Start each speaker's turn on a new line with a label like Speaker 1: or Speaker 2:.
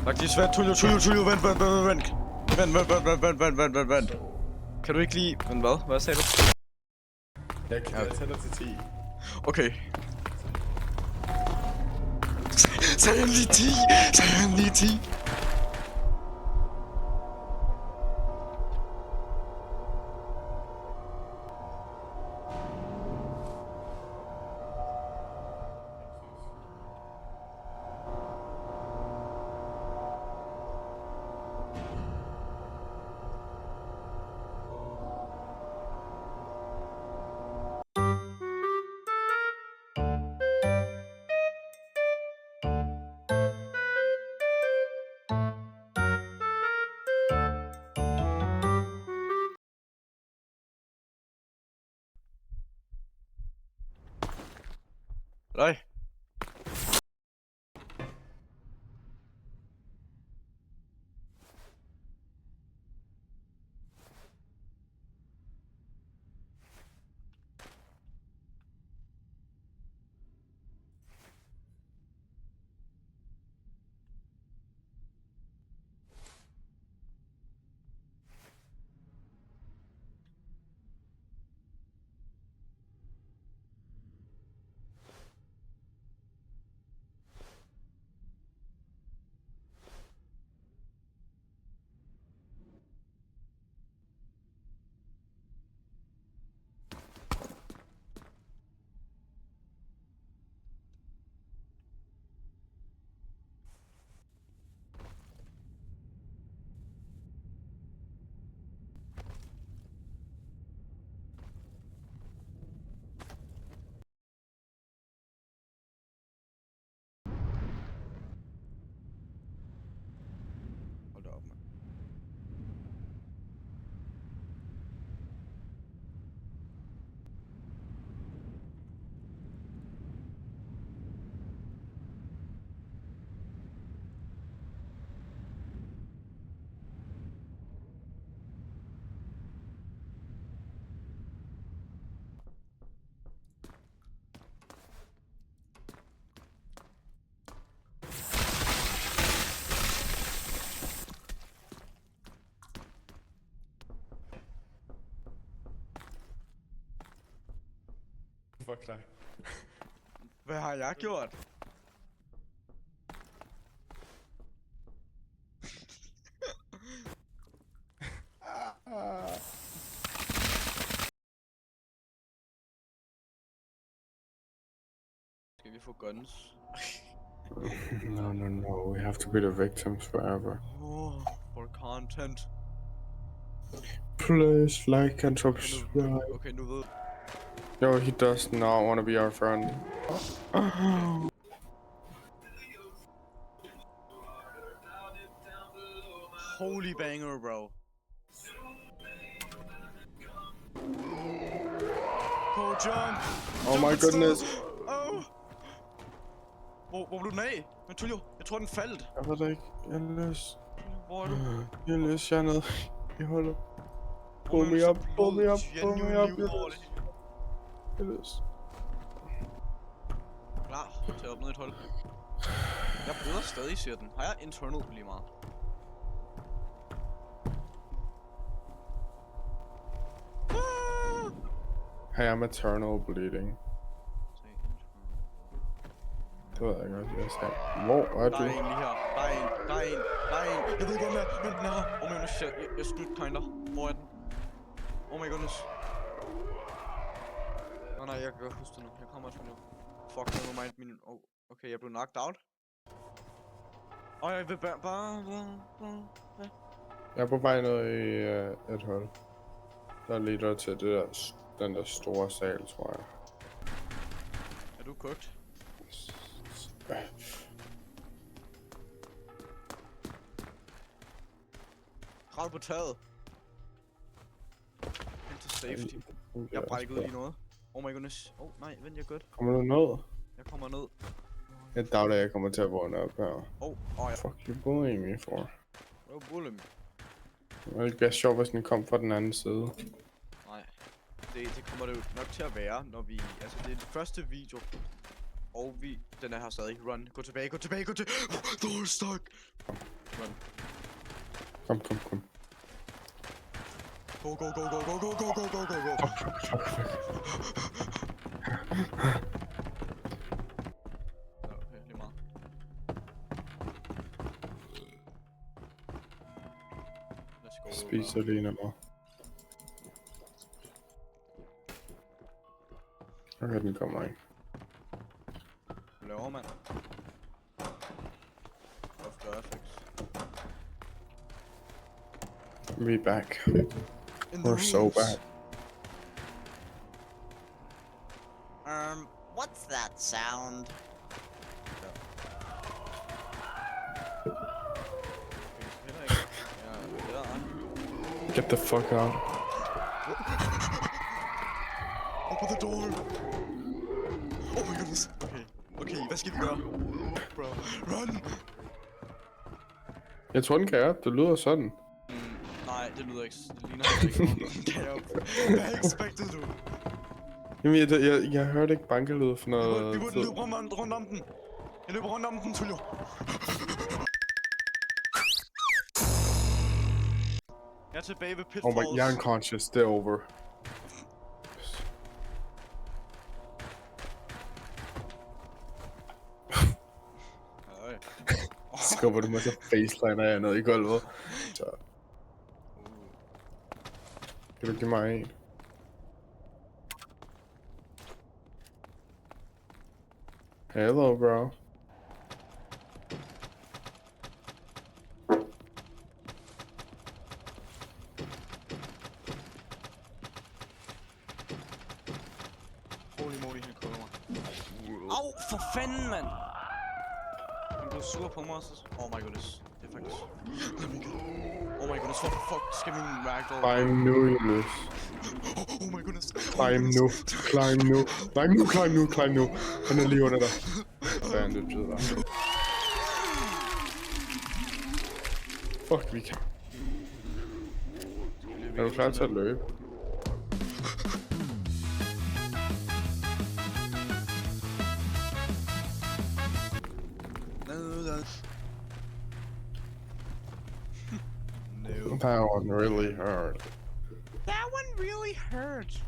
Speaker 1: Lagt det svært, Tulio, vent. Kan du ikke lige... Men hvad? Hvad sagde du?
Speaker 2: Jeg kan tage dig til 10.
Speaker 1: Okay. Sagde han lige 10? Nej. Hold da op, mand.
Speaker 2: Fuck dig.
Speaker 1: Hvad har jeg gjort? Skal vi få guns?
Speaker 2: No. We have to be the victims forever.
Speaker 1: Oh, for content.
Speaker 2: Please like and subscribe.
Speaker 1: Okay, nu ved
Speaker 2: Yo, he does not want to be our friend.
Speaker 1: Holy banger, bro. Go jump!
Speaker 2: Oh my goodness.
Speaker 1: Oh! Hvor blev den af? Men Tulio, jeg tror den faldt.
Speaker 2: Jeg ved det ikke. Jeg løs.
Speaker 1: Hvor er du?
Speaker 2: Jeg løs hernede i hullet. Pull me up. Jeg løs.
Speaker 1: Klar til at åbne et hul. Jeg bløder stadig, siger den. Har jeg internal lige meget?
Speaker 2: I am eternal bleeding. Det ved jeg godt, jeg skal. Hvor er
Speaker 1: Der
Speaker 2: du?
Speaker 1: er en lige her. Der er en. Jeg ved ikke, hvor den er. Oh my goodness, jeg snudte kinda. Hvor er den? Oh my goodness. Nej, jeg kan godt huske det nu. Jeg kommer altså nu. Fuck, never mind min... Oh, okay, jeg blev knocked out. Jeg vil bare...
Speaker 2: Jeg er på vej ned i et hul. Der leder til det der, den der store sal, tror jeg.
Speaker 1: Er du cooked? Kravl på taget. Helt til safety. Jeg brækkede lige noget. Oh my goodness. Oh nej, vent, jeg er godt.
Speaker 2: Kommer du ned?
Speaker 1: Jeg kommer ned.
Speaker 2: Jeg doubter, jeg kommer til at vågne op her.
Speaker 1: Ja.
Speaker 2: Fuck you bullying me for?
Speaker 1: Hvad bully me?
Speaker 2: Det ville ikke være sjovt, hvis den kom fra den anden side.
Speaker 1: Nej. Det kommer det jo nok til at være, når vi... Altså, det er den første video, Og den er her stadig. Run. Gå tilbage, gå tilbage, gå tilbage. Thor stuck. Run.
Speaker 2: Kom.
Speaker 1: Go, go, go, go, go, go, go, go, go, go, go.
Speaker 2: Fuck.
Speaker 1: Ja, okay, lige meget. Let's go.
Speaker 2: Spiser lige af mig. Okay, den kommer ikke.
Speaker 1: Hvad laver man? Of graphics.
Speaker 2: We back.
Speaker 1: In the
Speaker 2: We're so
Speaker 1: rules.
Speaker 2: back.
Speaker 3: What's that sound?
Speaker 1: Heller ikke. Ja, det er
Speaker 2: Get the fuck out.
Speaker 1: Open the door! Oh my goodness! Okay, hvad skal vi gøre? Bro, run!
Speaker 2: Jeg tror, den kan op. Det lyder sådan.
Speaker 1: Nej, det lyder ikke. Det ligner heller ikke nogen kan op. Hvad expected du?
Speaker 2: Jamen, jeg hørte ikke bankelyd for noget.
Speaker 1: Vi burde løbe rundt om den. Jeg løber rundt om den, Tulio. Jeg er tilbage ved
Speaker 2: Oh
Speaker 1: pitfalls.
Speaker 2: my, jeg er unconscious. Det er over.
Speaker 1: Øj.
Speaker 2: Skubber du mig så faceliner jeg ned i gulvet. Så. Kan du give mig en? Hello, bro.
Speaker 1: Holy moly, han kommer mig. Au, for fanden, mand! Han blev sur på mig også. Oh my goodness. Det er faktisk... Oh my goodness, hvorfor fuck skal min ragdoll...
Speaker 2: Climb nu, Julius.
Speaker 1: Oh my goodness.
Speaker 2: Climb nu. Climb nu. Han er lige under dig. Bandage der. Fuck, vi kan. Er du klar til at løbe?
Speaker 1: No.
Speaker 2: That one really hurt.
Speaker 1: That one really hurt.